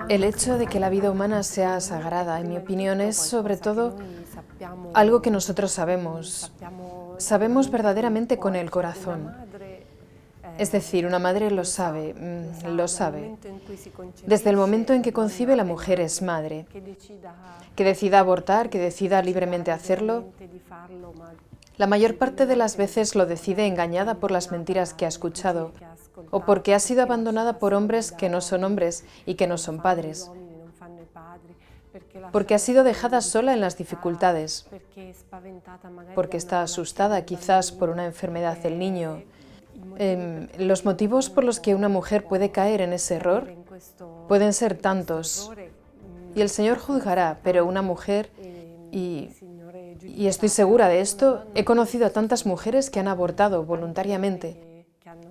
El hecho de que la vida humana sea sagrada, en mi opinión, es sobre todo algo que nosotros sabemos. Sabemos verdaderamente con el corazón. Es decir, una madre lo sabe, lo sabe. Desde el momento en que concibe, la mujer es madre. Que decida abortar, que decida libremente hacerlo, la mayor parte de las veces lo decide engañada por las mentiras que ha escuchado, o porque ha sido abandonada por hombres que no son hombres y que no son padres, porque ha sido dejada sola en las dificultades, porque está asustada quizás por una enfermedad del niño. Los motivos por los que una mujer puede caer en ese error pueden ser tantos, y el Señor juzgará, pero una mujer, y estoy segura de esto, he conocido a tantas mujeres que han abortado voluntariamente,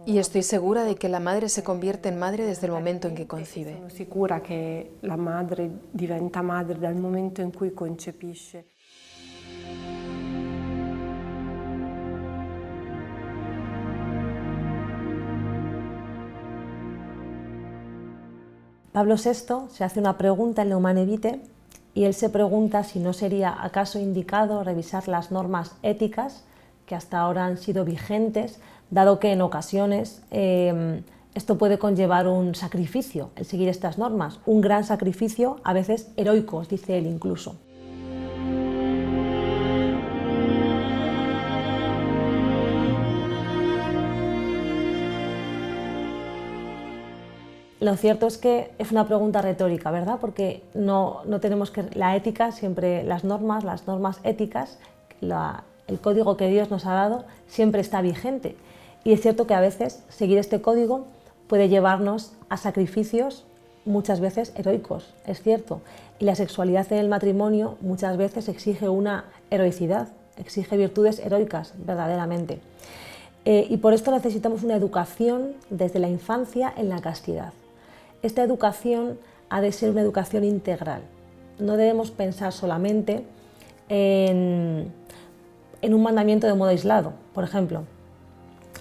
y estoy segura de que la madre se convierte en madre desde el momento en que concibe. Sono sicura che la madre diventa madre dal momento in cui concepisce. Pablo VI se hace una pregunta en la Humanae Vitae y él se pregunta si no sería acaso indicado revisar las normas éticas que hasta ahora han sido vigentes, dado que en ocasiones esto puede conllevar un sacrificio, el seguir estas normas, un gran sacrificio, a veces heroicos, dice él incluso. Lo cierto es que es una pregunta retórica, ¿verdad? Porque no tenemos que... La ética, siempre las normas éticas, el código que Dios nos ha dado, siempre está vigente. Y es cierto que a veces seguir este código puede llevarnos a sacrificios muchas veces heroicos, es cierto. Y la sexualidad en el matrimonio muchas veces exige una heroicidad, exige virtudes heroicas, verdaderamente. Y por esto necesitamos una educación desde la infancia en la castidad. Esta educación ha de ser una educación integral. No debemos pensar solamente en un mandamiento de modo aislado. Por ejemplo,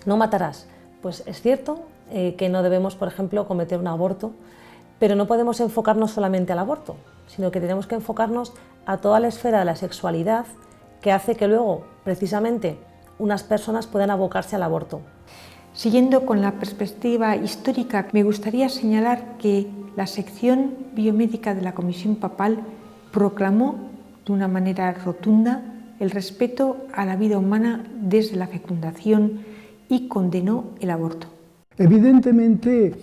no matarás. Pues es cierto que no debemos, por ejemplo, cometer un aborto, pero no podemos enfocarnos solamente al aborto, sino que tenemos que enfocarnos a toda la esfera de la sexualidad que hace que luego, precisamente, unas personas puedan abocarse al aborto. Siguiendo con la perspectiva histórica, me gustaría señalar que la sección biomédica de la Comisión Papal proclamó de una manera rotunda el respeto a la vida humana desde la fecundación y condenó el aborto. Evidentemente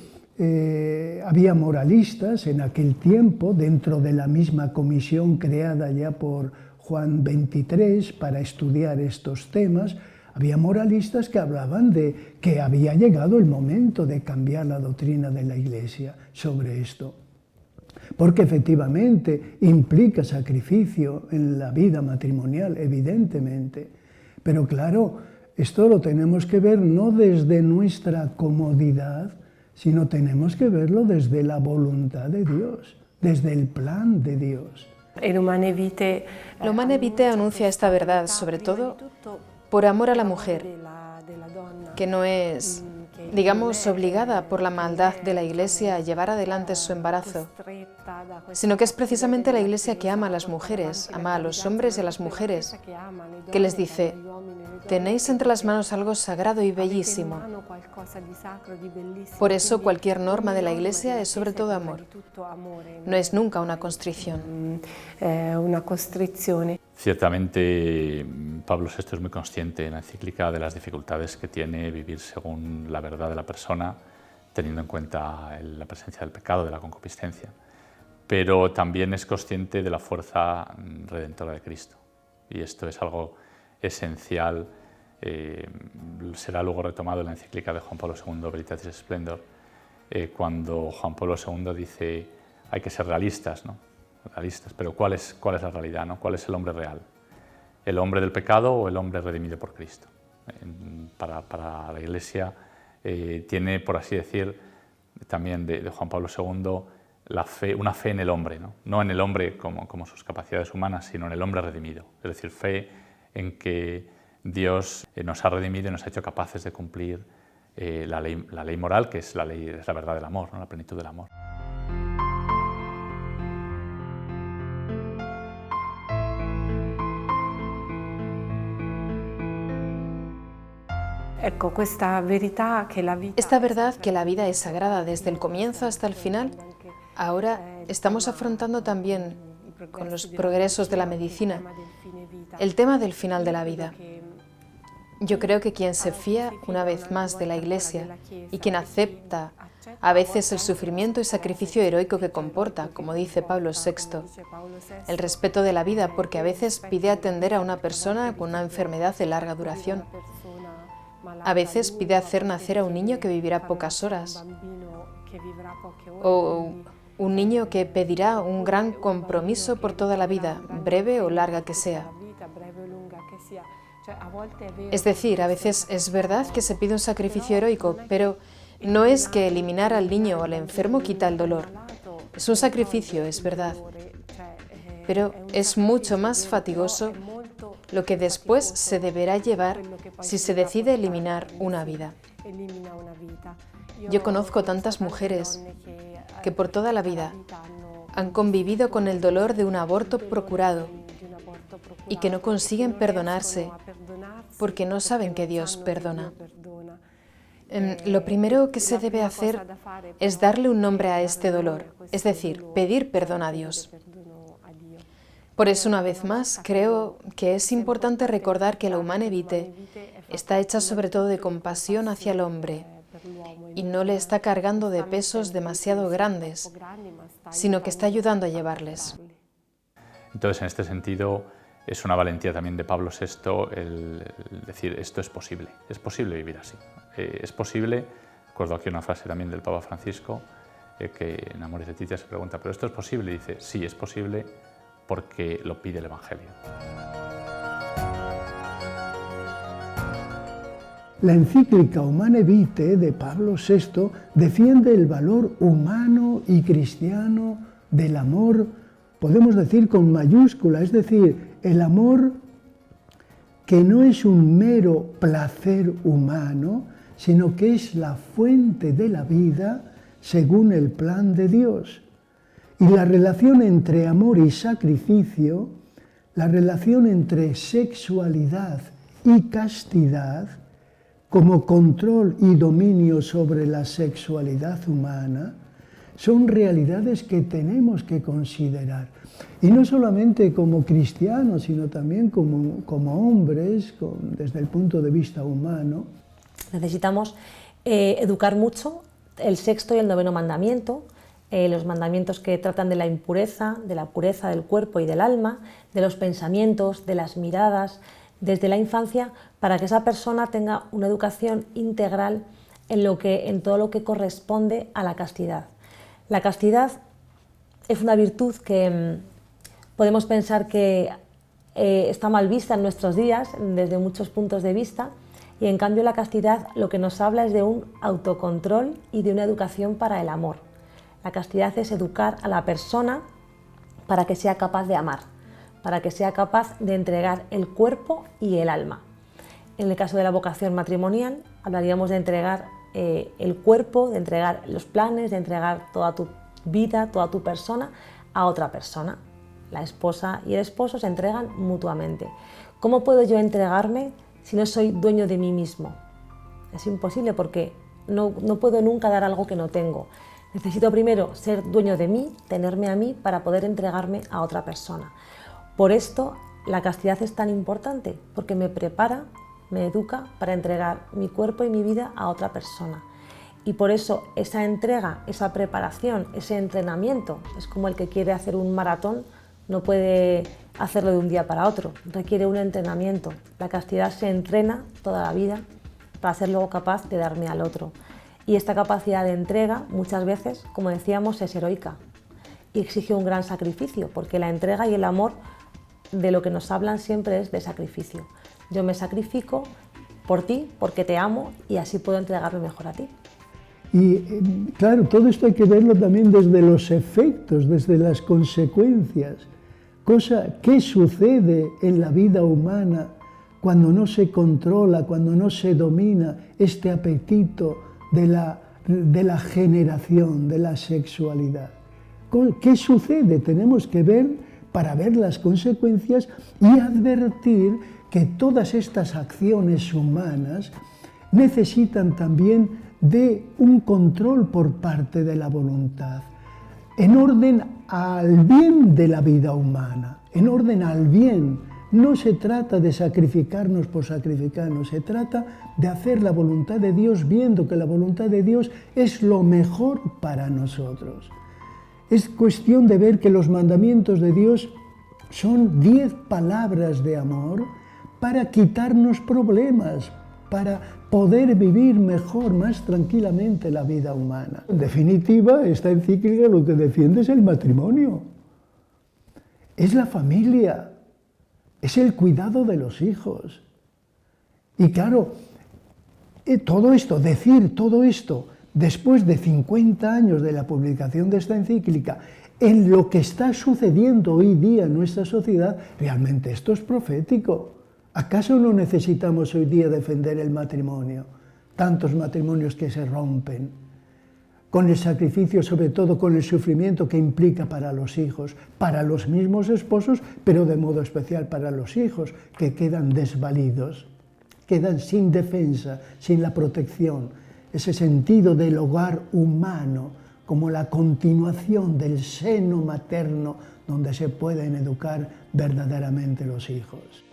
había moralistas en aquel tiempo dentro de la misma comisión creada ya por Juan XXIII para estudiar estos temas. Había moralistas que hablaban de que había llegado el momento de cambiar la doctrina de la Iglesia sobre esto, porque efectivamente implica sacrificio en la vida matrimonial, evidentemente. Pero claro, esto lo tenemos que ver no desde nuestra comodidad, sino tenemos que verlo desde la voluntad de Dios, desde el plan de Dios. El Humanae Vitae anuncia esta verdad, sobre todo por amor a la mujer, que no es, digamos, obligada por la maldad de la Iglesia a llevar adelante su embarazo, sino que es precisamente la Iglesia que ama a las mujeres, ama a los hombres y a las mujeres, que les dice: tenéis entre las manos algo sagrado y bellísimo. Por eso cualquier norma de la Iglesia es sobre todo amor. No es nunca una constricción. Ciertamente Pablo VI es muy consciente en la encíclica de las dificultades que tiene vivir según la verdad de la persona, teniendo en cuenta la presencia del pecado, de la concupiscencia. Pero también es consciente de la fuerza redentora de Cristo. Y esto es algo esencial, será luego retomado en la encíclica de Juan Pablo II, Veritatis Splendor, cuando Juan Pablo II dice: hay que ser realistas, ¿no? Realistas, pero ¿cuál es la realidad, ¿no? ¿Cuál es el hombre real? ¿El hombre del pecado o el hombre redimido por Cristo? Para la Iglesia tiene, por así decir, también de Juan Pablo II, una fe en el hombre, no en el hombre como sus capacidades humanas, sino en el hombre redimido. Es decir, fe en que Dios nos ha redimido y nos ha hecho capaces de cumplir la ley moral, que es la verdad del amor, ¿no? La plenitud del amor. Esta verdad que la vida es sagrada desde el comienzo hasta el final, ahora estamos afrontando también, con los progresos de la medicina, el tema del final de la vida. Yo creo que quien se fía una vez más de la Iglesia y quien acepta a veces el sufrimiento y sacrificio heroico que comporta, como dice Pablo VI, el respeto de la vida, porque a veces pide atender a una persona con una enfermedad de larga duración. A veces pide hacer nacer a un niño que vivirá pocas horas, o un niño que pedirá un gran compromiso por toda la vida, breve o larga que sea. Es decir, a veces es verdad que se pide un sacrificio heroico, pero no es que eliminar al niño o al enfermo quita el dolor. Es un sacrificio, es verdad, pero es mucho más fatigoso lo que después se deberá llevar si se decide eliminar una vida. Yo conozco tantas mujeres que por toda la vida han convivido con el dolor de un aborto procurado y que no consiguen perdonarse porque no saben que Dios perdona. Lo primero que se debe hacer es darle un nombre a este dolor, es decir, pedir perdón a Dios. Por eso, una vez más, creo que es importante recordar que la Humane Vitae está hecha sobre todo de compasión hacia el hombre y no le está cargando de pesos demasiado grandes, sino que está ayudando a llevarles. Entonces, en este sentido, es una valentía también de Pablo VI el decir esto es posible vivir así. Es posible, recuerdo aquí una frase también del Papa Francisco, que en Amoris Laetitia se pregunta, ¿pero esto es posible? Y dice, sí, es posible porque lo pide el Evangelio. La encíclica Humane Vitae de Pablo VI defiende el valor humano y cristiano del amor, podemos decir con mayúscula, es decir, el amor que no es un mero placer humano, sino que es la fuente de la vida según el plan de Dios. Y la relación entre amor y sacrificio, la relación entre sexualidad y castidad, como control y dominio sobre la sexualidad humana, son realidades que tenemos que considerar. Y no solamente como cristianos, sino también como hombres, desde el punto de vista humano. Necesitamos educar mucho el sexto y el noveno mandamiento, los mandamientos que tratan de la impureza, de la pureza del cuerpo y del alma, de los pensamientos, de las miradas, desde la infancia, para que esa persona tenga una educación integral en todo lo que corresponde a la castidad. La castidad es una virtud que podemos pensar que está mal vista en nuestros días, desde muchos puntos de vista, y en cambio la castidad lo que nos habla es de un autocontrol y de una educación para el amor. La castidad es educar a la persona para que sea capaz de amar, para que sea capaz de entregar el cuerpo y el alma. En el caso de la vocación matrimonial, hablaríamos de entregar el cuerpo, de entregar los planes, de entregar toda tu vida, toda tu persona a otra persona. La esposa y el esposo se entregan mutuamente. ¿Cómo puedo yo entregarme si no soy dueño de mí mismo? Es imposible porque no puedo nunca dar algo que no tengo. Necesito primero ser dueño de mí, tenerme a mí para poder entregarme a otra persona. Por esto la castidad es tan importante, porque me prepara, me educa para entregar mi cuerpo y mi vida a otra persona. Y por eso esa entrega, esa preparación, ese entrenamiento, es como el que quiere hacer un maratón, no puede hacerlo de un día para otro, requiere un entrenamiento. La castidad se entrena toda la vida para ser luego capaz de darme al otro. Y esta capacidad de entrega muchas veces, como decíamos, es heroica y exige un gran sacrificio, porque la entrega y el amor de lo que nos hablan siempre es de sacrificio. Yo me sacrifico por ti, porque te amo y así puedo entregarme mejor a ti. Y claro, todo esto hay que verlo también desde los efectos, desde las consecuencias. ¿Qué sucede en la vida humana cuando no se controla, cuando no se domina este apetito de la generación, de la sexualidad? ¿Qué sucede? Tenemos que ver para ver las consecuencias y advertir que todas estas acciones humanas necesitan también de un control por parte de la voluntad, en orden al bien de la vida humana, en orden al bien. No se trata de sacrificarnos por sacrificarnos, se trata de hacer la voluntad de Dios viendo que la voluntad de Dios es lo mejor para nosotros. Es cuestión de ver que los mandamientos de Dios son 10 palabras de amor para quitarnos problemas, para poder vivir mejor, más tranquilamente la vida humana. En definitiva, esta encíclica lo que defiende es el matrimonio, es la familia, es el cuidado de los hijos. Y claro, decir todo esto después de 50 años de la publicación de esta encíclica, en lo que está sucediendo hoy día en nuestra sociedad, realmente esto es profético. ¿Acaso no necesitamos hoy día defender el matrimonio? Tantos matrimonios que se rompen, con el sacrificio, sobre todo con el sufrimiento que implica para los hijos, para los mismos esposos, pero de modo especial para los hijos, que quedan desvalidos, quedan sin defensa, sin la protección. Ese sentido del hogar humano, como la continuación del seno materno, donde se pueden educar verdaderamente los hijos.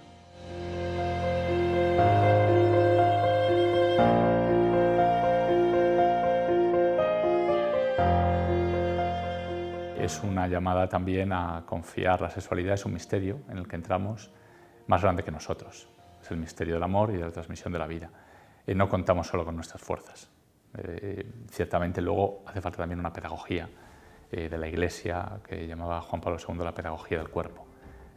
Es una llamada también a confiar. La sexualidad es un misterio en el que entramos más grande que nosotros. Es el misterio del amor y de la transmisión de la vida. No contamos solo con nuestras fuerzas. Ciertamente luego hace falta también una pedagogía de la Iglesia que llamaba Juan Pablo II la pedagogía del cuerpo.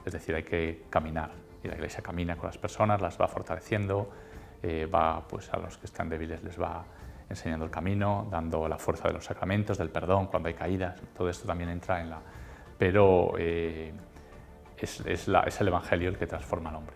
Es decir, hay que caminar y la Iglesia camina con las personas, las va fortaleciendo, pues a los que están débiles les va enseñando el camino, dando la fuerza de los sacramentos, del perdón cuando hay caídas. Todo esto también entra en la... Pero es el Evangelio el que transforma al hombre.